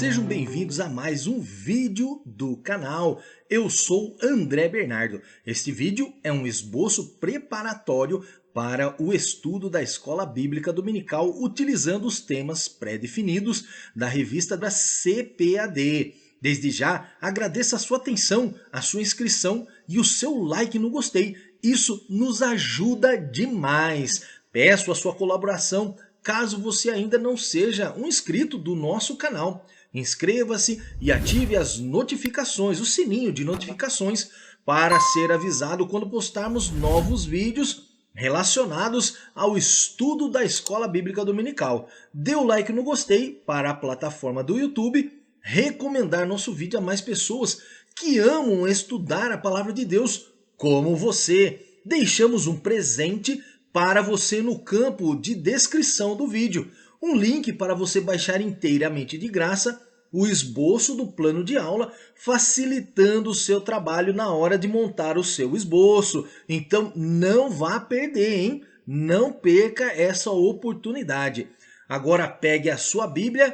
Sejam bem-vindos a mais um vídeo do canal. Eu sou André Bernardo. Este vídeo é um esboço preparatório para o estudo da Escola Bíblica Dominical utilizando os temas pré-definidos da revista da CPAD. Desde já, agradeço a sua atenção, a sua inscrição e o seu like no gostei. Isso nos ajuda demais. Peço a sua colaboração caso você ainda não seja um inscrito do nosso canal. Inscreva-se e ative as notificações, o sininho de notificações, para ser avisado quando postarmos novos vídeos relacionados ao estudo da Escola Bíblica Dominical. Dê o like no gostei para a plataforma do YouTube recomendar nosso vídeo a mais pessoas que amam estudar a palavra de Deus como você. Deixamos um presente para você no campo de descrição do vídeo. Um link para você baixar inteiramente de graça o esboço do plano de aula, facilitando o seu trabalho na hora de montar o seu esboço. Então não vá perder, hein? Não perca essa oportunidade. Agora pegue a sua Bíblia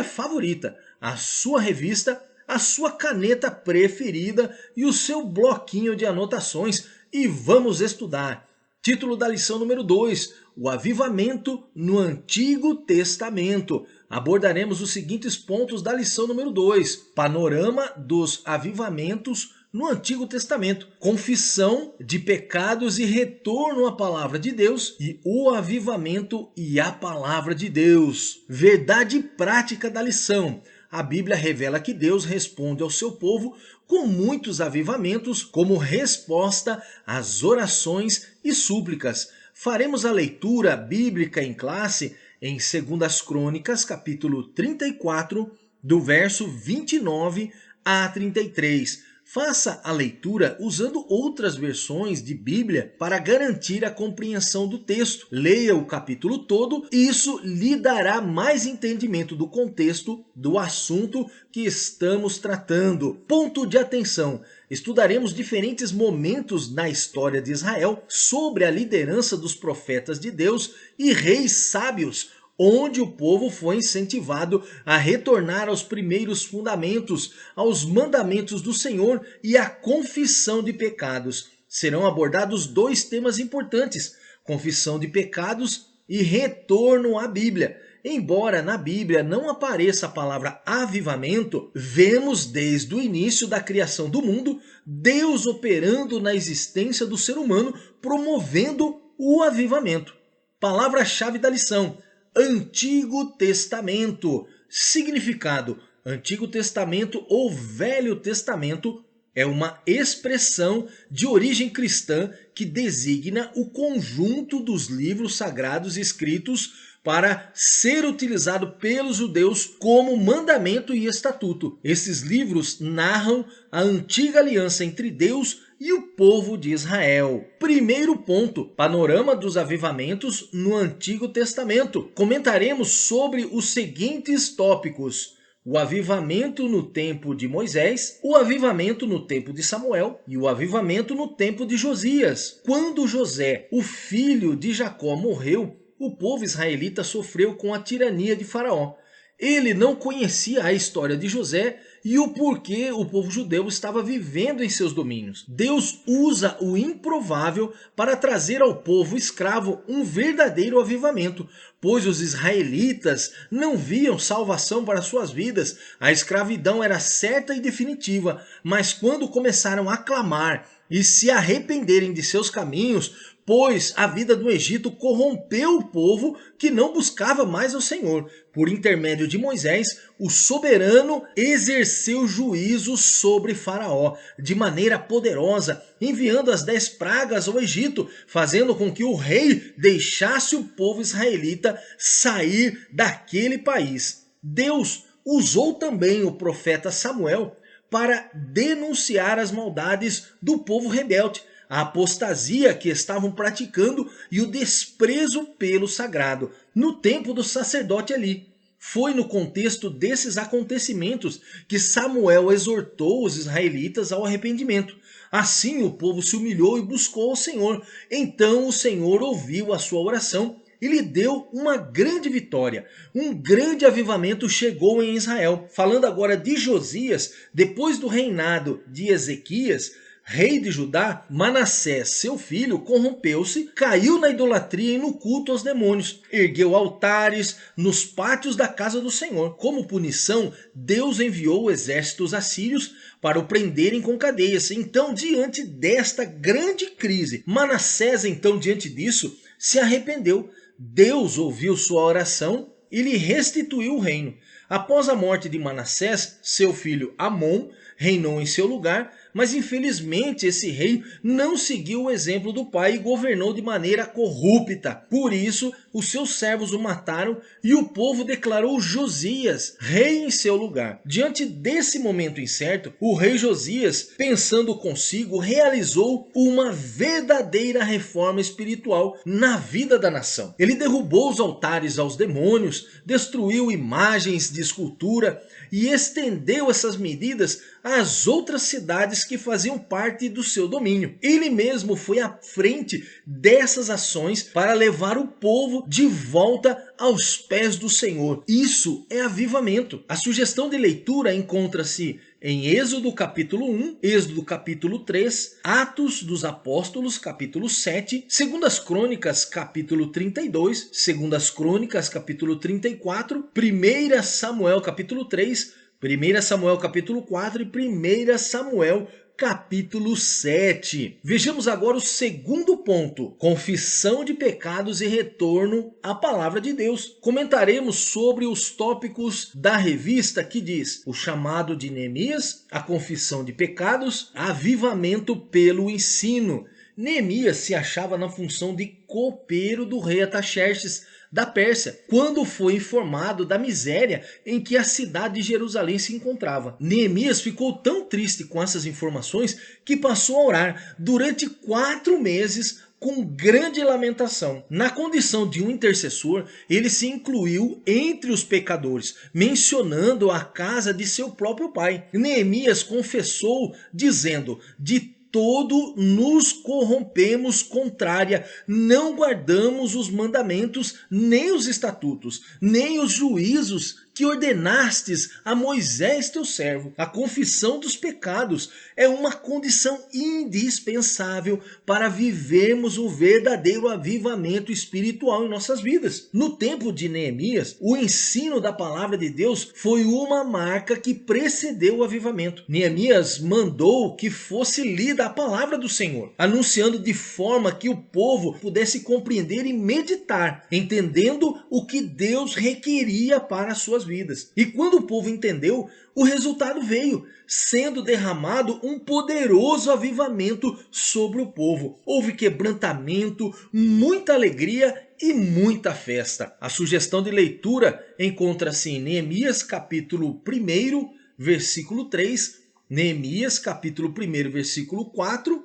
favorita, a sua revista, a sua caneta preferida e o seu bloquinho de anotações e vamos estudar. Título da lição número 2, o avivamento no Antigo Testamento. Abordaremos os seguintes pontos da lição número 2. Panorama dos avivamentos no Antigo Testamento. Confissão de pecados e retorno à palavra de Deus. E o avivamento e a palavra de Deus. Verdade prática da lição. A Bíblia revela que Deus responde ao seu povo com muitos avivamentos como resposta às orações e súplicas. Faremos a leitura bíblica em classe em 2 Crônicas, capítulo 34, do verso 29 a 33. Faça a leitura usando outras versões de Bíblia para garantir a compreensão do texto. Leia o capítulo todo e isso lhe dará mais entendimento do contexto do assunto que estamos tratando. Ponto de atenção. Estudaremos diferentes momentos na história de Israel sobre a liderança dos profetas de Deus e reis sábios, onde o povo foi incentivado a retornar aos primeiros fundamentos, aos mandamentos do Senhor e à confissão de pecados. Serão abordados dois temas importantes: confissão de pecados e retorno à Bíblia. Embora na Bíblia não apareça a palavra avivamento, vemos desde o início da criação do mundo Deus operando na existência do ser humano, promovendo o avivamento. Palavra-chave da lição: Antigo Testamento. Significado: Antigo Testamento ou Velho Testamento é uma expressão de origem cristã que designa o conjunto dos livros sagrados escritos para ser utilizado pelos judeus como mandamento e estatuto. Esses livros narram a antiga aliança entre Deus e o povo de Israel. Primeiro ponto, panorama dos avivamentos no Antigo Testamento. Comentaremos sobre os seguintes tópicos: o avivamento no tempo de Moisés, o avivamento no tempo de Samuel e o avivamento no tempo de Josias. Quando José, o filho de Jacó, morreu, o povo israelita sofreu com a tirania de Faraó. Ele não conhecia a história de José e o porquê o povo judeu estava vivendo em seus domínios. Deus usa o improvável para trazer ao povo escravo um verdadeiro avivamento, pois os israelitas não viam salvação para suas vidas. A escravidão era certa e definitiva, mas quando começaram a clamar e se arrependerem de seus caminhos, pois a vida do Egito corrompeu o povo que não buscava mais ao Senhor. Por intermédio de Moisés, o soberano exerceu juízo sobre Faraó de maneira poderosa, enviando as 10 pragas ao Egito, fazendo com que o rei deixasse o povo israelita sair daquele país. Deus usou também o profeta Samuel para denunciar as maldades do povo rebelde, a apostasia que estavam praticando e o desprezo pelo sagrado. No tempo do sacerdote Eli, foi no contexto desses acontecimentos que Samuel exortou os israelitas ao arrependimento. Assim o povo se humilhou e buscou ao Senhor. Então o Senhor ouviu a sua oração e lhe deu uma grande vitória. Um grande avivamento chegou em Israel. Falando agora de Josias, depois do reinado de Ezequias, rei de Judá, Manassés, seu filho, corrompeu-se, caiu na idolatria e no culto aos demônios. Ergueu altares nos pátios da casa do Senhor. Como punição, Deus enviou exércitos assírios para o prenderem com cadeias. Então, diante desta grande crise, Manassés, então, diante disso, se arrependeu. Deus ouviu sua oração e lhe restituiu o reino. Após a morte de Manassés, seu filho Amon reinou em seu lugar, mas infelizmente esse rei não seguiu o exemplo do pai e governou de maneira corrupta. Por isso, os seus servos o mataram e o povo declarou Josias rei em seu lugar. Diante desse momento incerto, o rei Josias, pensando consigo, realizou uma verdadeira reforma espiritual na vida da nação. Ele derrubou os altares aos demônios, destruiu imagens de escultura e estendeu essas medidas às outras cidades que faziam parte do seu domínio. Ele mesmo foi à frente dessas ações para levar o povo de volta aos pés do Senhor. Isso é avivamento. A sugestão de leitura encontra-se em Êxodo capítulo 1, Êxodo capítulo 3, Atos dos Apóstolos capítulo 7, 2 Crônicas capítulo 32, 2 Crônicas capítulo 34, 1 Samuel capítulo 3, 1 Samuel capítulo 4 e 1 Samuel capítulo 7. Vejamos agora o segundo ponto: confissão de pecados e retorno à palavra de Deus. Comentaremos sobre os tópicos da revista que diz: o chamado de Neemias, a confissão de pecados, avivamento pelo ensino. Neemias se achava na função de copeiro do rei Artaxerxes da Pérsia, quando foi informado da miséria em que a cidade de Jerusalém se encontrava. Neemias ficou tão triste com essas informações que passou a orar durante 4 meses com grande lamentação. Na condição de um intercessor, ele se incluiu entre os pecadores, mencionando a casa de seu próprio pai. Neemias confessou dizendo: de todo nos corrompemos contrária, não guardamos os mandamentos, nem os estatutos, nem os juízos que ordenastes a Moisés teu servo. A confissão dos pecados é uma condição indispensável para vivermos o verdadeiro avivamento espiritual em nossas vidas. No tempo de Neemias, o ensino da palavra de Deus foi uma marca que precedeu o avivamento. Neemias mandou que fosse lida a palavra do Senhor, anunciando de forma que o povo pudesse compreender e meditar, entendendo o que Deus requeria para as suas vidas. E quando o povo entendeu, o resultado veio, sendo derramado um poderoso avivamento sobre o povo. Houve quebrantamento, muita alegria e muita festa. A sugestão de leitura encontra-se em Neemias capítulo 1, versículo 3, Neemias capítulo 1, versículo 4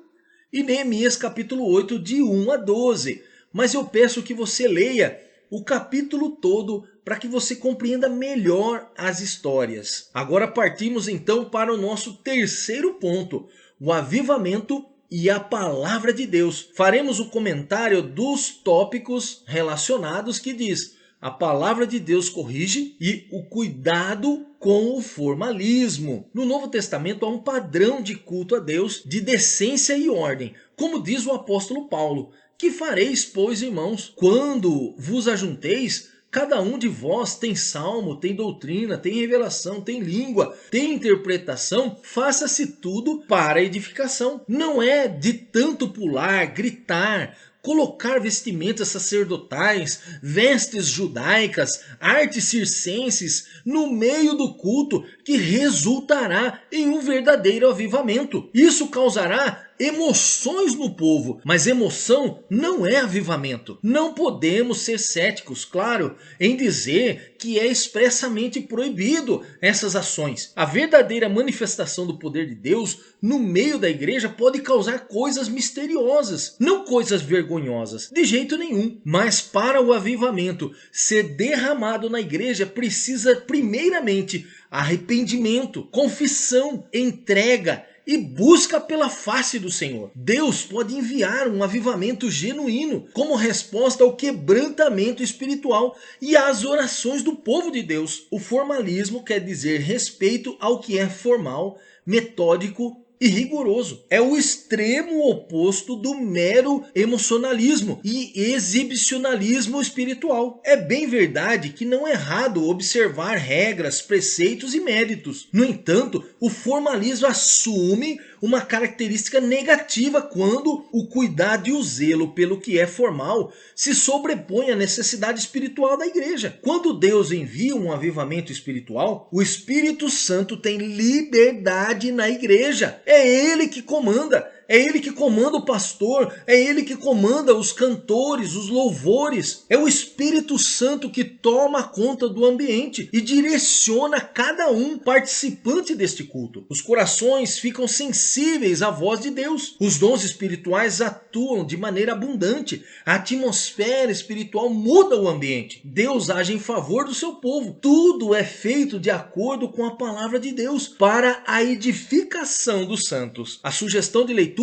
e Neemias capítulo 8, de 1 a 12. Mas eu peço que você leia o capítulo todo para que você compreenda melhor as histórias. Agora partimos então para o nosso terceiro ponto: o avivamento e a palavra de Deus. Faremos o comentário dos tópicos relacionados que diz: a palavra de Deus corrige e o cuidado com o formalismo. No Novo Testamento há um padrão de culto a Deus, de decência e ordem. Como diz o apóstolo Paulo: que fareis, pois, irmãos, quando vos ajunteis? Cada um de vós tem salmo, tem doutrina, tem revelação, tem língua, tem interpretação. Faça-se tudo para edificação. Não é de tanto pular, gritar, colocar vestimentas sacerdotais, vestes judaicas, artes circenses no meio do culto que resultará em um verdadeiro avivamento. Isso causará emoções no povo, mas emoção não é avivamento. Não podemos ser céticos, claro, em dizer que é expressamente proibido essas ações. A verdadeira manifestação do poder de Deus no meio da igreja pode causar coisas misteriosas, não coisas vergonhosas, de jeito nenhum. Mas para o avivamento ser derramado na igreja precisa primeiramente arrependimento, confissão, entrega e busca pela face do Senhor. Deus pode enviar um avivamento genuíno como resposta ao quebrantamento espiritual e às orações do povo de Deus. O formalismo quer dizer respeito ao que é formal, metódico e rigoroso. É o extremo oposto do mero emocionalismo e exibicionalismo espiritual. É bem verdade que não é errado observar regras, preceitos e méritos. No entanto, o formalismo assume uma característica negativa quando o cuidado e o zelo pelo que é formal se sobrepõe à necessidade espiritual da igreja. Quando Deus envia um avivamento espiritual, o Espírito Santo tem liberdade na igreja. É ele que comanda. É ele que comanda o pastor, é ele que comanda os cantores, os louvores. É o Espírito Santo que toma conta do ambiente e direciona cada um participante deste culto. Os corações ficam sensíveis à voz de Deus. Os dons espirituais atuam de maneira abundante. A atmosfera espiritual muda o ambiente. Deus age em favor do seu povo. Tudo é feito de acordo com a palavra de Deus para a edificação dos santos. A sugestão de leitura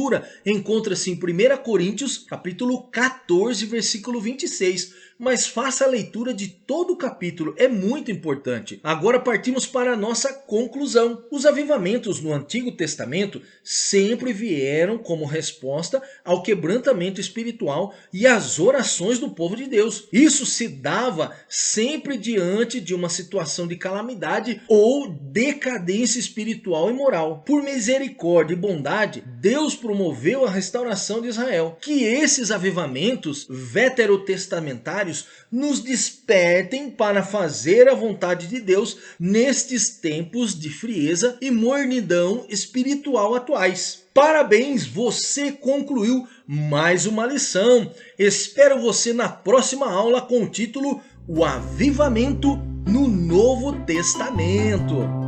encontra-se em 1 Coríntios, capítulo 14, versículo 26. Mas faça a leitura de todo o capítulo, é muito importante. Agora partimos para a nossa conclusão. Os avivamentos no Antigo Testamento sempre vieram como resposta ao quebrantamento espiritual e às orações do povo de Deus. Isso se dava sempre diante de uma situação de calamidade ou decadência espiritual e moral. Por misericórdia e bondade, Deus promoveu a restauração de Israel. Que esses avivamentos veterotestamentários nos despertem para fazer a vontade de Deus nestes tempos de frieza e mornidão espiritual atuais. Parabéns, você concluiu mais uma lição. Espero você na próxima aula com o título O Avivamento no Novo Testamento.